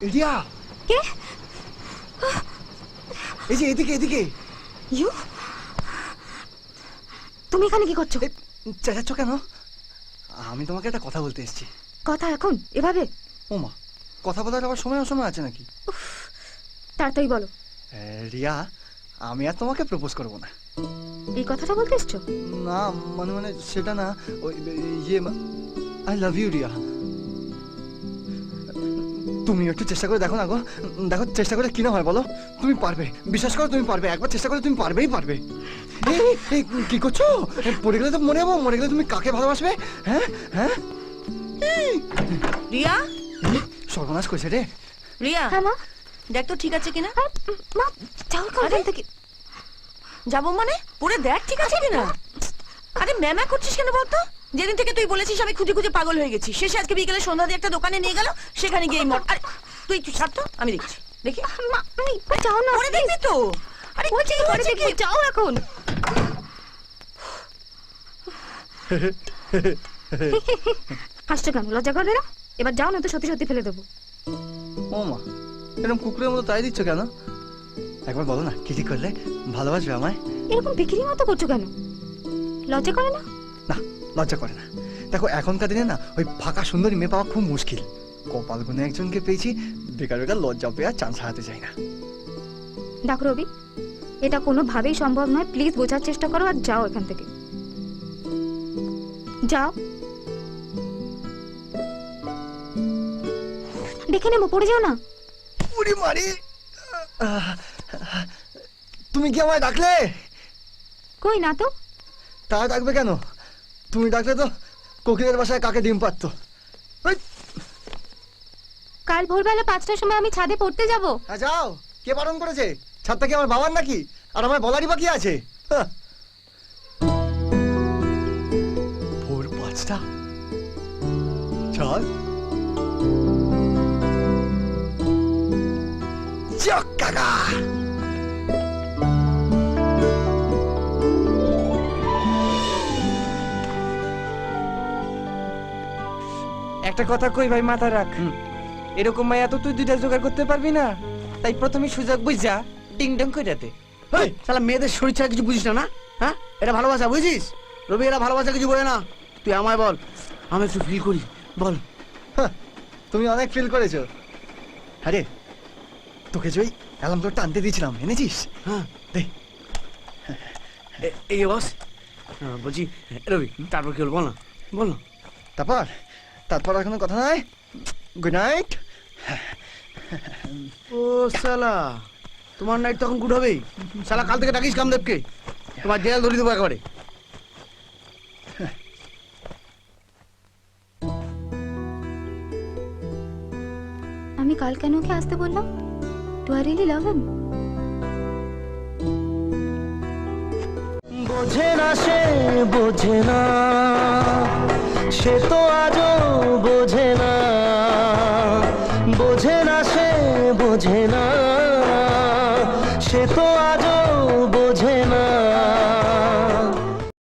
রিয়া, কে? এই যে এদিকে এদিকে। ইউ, তুমি এখানে কি করছো? চেঁচাচ্ছ কেন? আমি তোমাকে একটা কথা বলতে এসেছি। কথা এখন এভাবে? ওমা, কথা বলার আবার সময় অসময় আছে নাকি? তাড়াতাড়ি বলো। রিয়া, আমি আর তোমাকে প্রপোজ করব না। এই কথাটা বলতে এসছো? না মানে মানে সেটা না, ওই ইয়ে, আই লাভ ইউ রিয়া। তুমি একটু চেষ্টা করে দেখো না গো, দেখো চেষ্টা করে কি না হয় বলো। তুমি পারবে, বিশ্বাস করো তুমি পারবে, একবার চেষ্টা করে তুমি পারবেই পারবে। এই কি করছো? পড়ে গেলে তো মরে যাবো, মরে গেলে তুমি কাকে ভালোবাসবে? হ্যাঁ হ্যাঁ, রিয়া, সর্বনাশ করেছে রে। রিয়া, হ্যাঁ মা। দেখ তো ঠিক আছে কিনা। মা যাও এখান থেকে। যাবো মানে পরে দেখ ঠিক আছে কিনা। আরে ম্যামা করছিস কেন বলতো? যেদিন থেকে তুই বলেছিস আমি খুঁজে খুঁজে পাগল হয়ে গেছি, শেষে আজকে বিকেলে সন্ধ্যা দিয়ে একটা দোকানে নিয়ে গেল, সেখানে গিয়ে মর। আরে তুই একটু ছাড় তো, আমি দেখছি। দেখি মা, আমি যাও না। পরে দেখবি তো। আরে বলছি কি পরে হচ্ছে দেখবো, কি? যাও এখন। হাসছো কেন? লজ্জা করবে না? এবার যাও না তো সত্যি সত্যি ফেলে দেবো। ও মা, এরকম কুকুরের মতো তাই দিচ্ছ কেন? একবার বলো না কি ঠিক করলে ভালোবাসবে আমায়? এরকম বিক্রি মতো করছো কেন? লজ্জা করে না? না, লজ্জা করে না। দেখো এখনকার দিনে না ওই ফাঁকা সুন্দরী মেয়ে পাওয়া খুব মুশকিল। কপাল গুনে একজনকে পেয়েছি, বেকার বেকার লজ্জা পেয়ে আর চান্স হারাতে চাই না। দেখো রবি, এটা কোনোভাবেই সম্ভব নয়। প্লিজ বোঝার চেষ্টা করো আর যাও এখান থেকে। যাও। দেখে নেবো, পড়ে যাও না। উড়ি মারি, তুমি কি আমায় ডাকলে? কই না তো। তা ডাকবে কেন? তুমি ডাকলে তো কোকিলের বাসায় কাকে ডিম পারতো। কাল ভোরবেলা 5টার সময় আমি ছাদে পড়তে যাব। হ্যাঁ যাও, কে বারণ করেছে? ছাদটা কি আমার বাবার নাকি? আর আমার বলারই বা কি আছে? ভোর 5টা, ছাদ, চক কাকা। একটা কথা কই ভাই, মাথা রাখ। এরকম মাইয়া তো তুই দুইটা জোগাড় করতে পারবি না, তাই প্রথমে সুযোগ বুঝা টিং ডং কইরা দে। হেই শালা, মেয়েদের শরীর ছাড়া কিছু বুঝিস না না? হ্যাঁ, এটা ভালোবাসা বুঝিস? রবি, এরা ভালোবাসা কিছু বোঝে না। তুই আমায় বল, আমি একটু ফিল করি, বল। তুমি অনেক ফিল করেছো। আরে তোকে যে ওই অ্যালার্ম ক্লকটা আনতে দিয়েছিলাম, এনেছিস? হ্যাঁ, দে। এই বস, বলছি রবি, তারপর কি হল বল না, বল না। তারপর তারপর আর কোনো কথা নাই। Good night. ও শালা, তোমার নাইট তখন গুড হবেই। শালা কাল থেকে ডাকিস কামদেবকে, তোমার জেল ধরে দেবো একেবারে। আমি কাল কেন ওকে আসতে বললাম? ডু আই রিয়েলি লাভ হিম? বোঝে না সে, বোঝে না সে তো আজও বোঝে না, বোঝে না সে, বোঝে না সে তো আজও